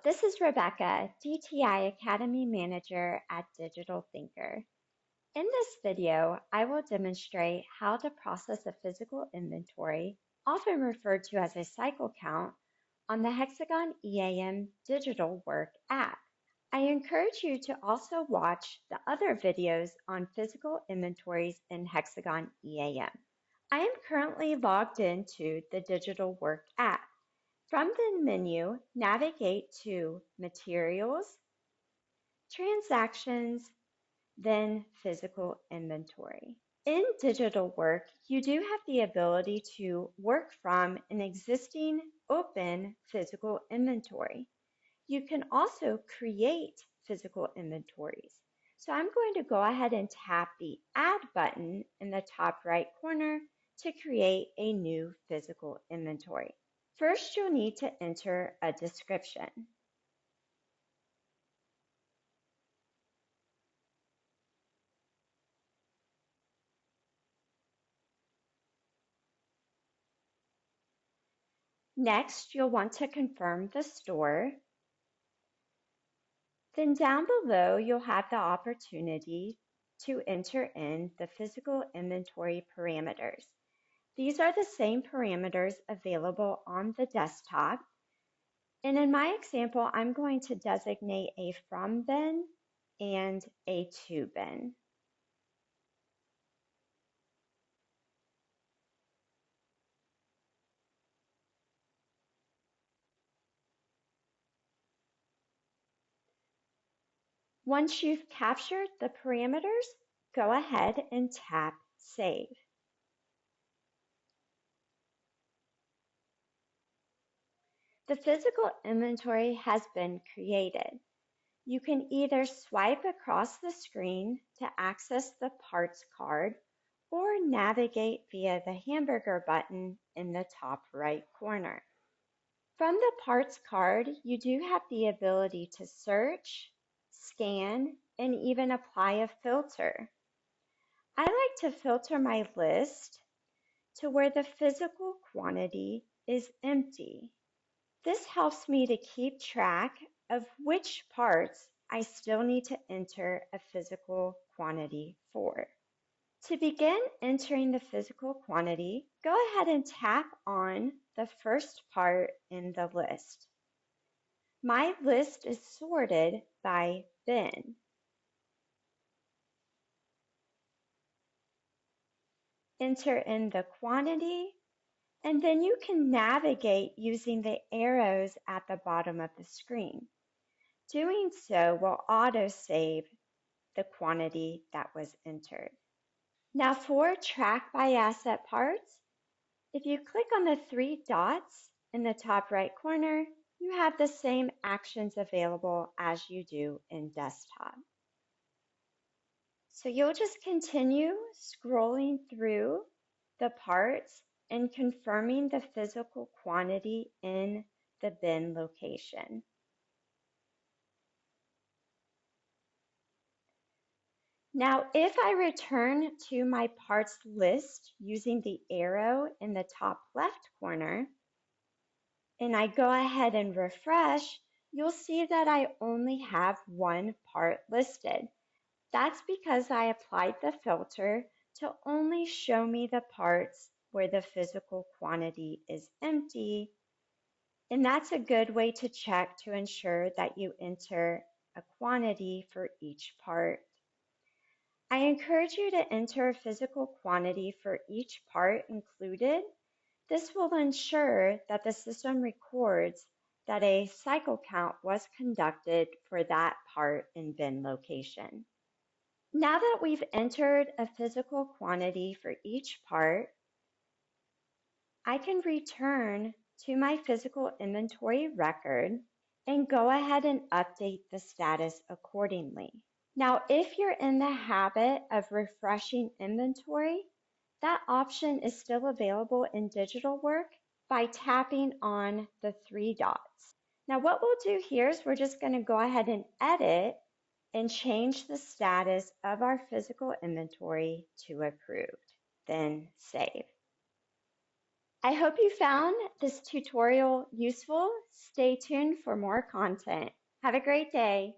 this is Rebecca, DTI Academy Manager at Digital Thinker. In this video, I will demonstrate how to process a physical inventory, often referred to as a cycle count, on the Hexagon EAM Digital Work app. I encourage you to also watch the other videos on physical inventories in Hexagon EAM. I am currently logged into the Digital Work app. From the menu, navigate to Materials, Transactions, then Physical Inventory. In Digital Work, you do have the ability to work from an existing open physical inventory. You can also create physical inventories. So I'm going to go ahead and tap the Add button in the top right corner to create a new physical inventory. First, you'll need to enter a description. Next, you'll want to confirm the store. Then down below, you'll have the opportunity to enter in the physical inventory parameters. These are the same parameters available on the desktop. And in my example, I'm going to designate a from bin and a to bin. Once you've captured the parameters, go ahead and tap Save. The physical inventory has been created. You can either swipe across the screen to access the parts card or navigate via the hamburger button in the top right corner. From the parts card, you do have the ability to search, scan, and even apply a filter. I like to filter my list to where the physical quantity is empty. This helps me to keep track of which parts I still need to enter a physical quantity for. To begin entering the physical quantity, go ahead and tap on the first part in the list. My list is sorted by bin. Enter in the quantity, and then you can navigate using the arrows at the bottom of the screen. Doing so will auto-save the quantity that was entered. Now for track by asset parts, if you click on the three dots in the top right corner, you have the same actions available as you do in desktop. So you'll just continue scrolling through the parts and confirming the physical quantity in the bin location. Now, if I return to my parts list using the arrow in the top left corner, and I go ahead and refresh, you'll see that I only have one part listed. That's because I applied the filter to only show me the parts where the physical quantity is empty. And that's a good way to check to ensure that you enter a quantity for each part. I encourage you to enter a physical quantity for each part included. This will ensure that the system records that a cycle count was conducted for that part in bin location. Now that we've entered a physical quantity for each part, I can return to my physical inventory record and go ahead and update the status accordingly. Now, if you're in the habit of refreshing inventory, that option is still available in Digital Work by tapping on the three dots. Now, what we'll do here is we're just going to go ahead and edit and change the status of our physical inventory to approved, then save. I hope you found this tutorial useful. Stay tuned for more content. Have a great day.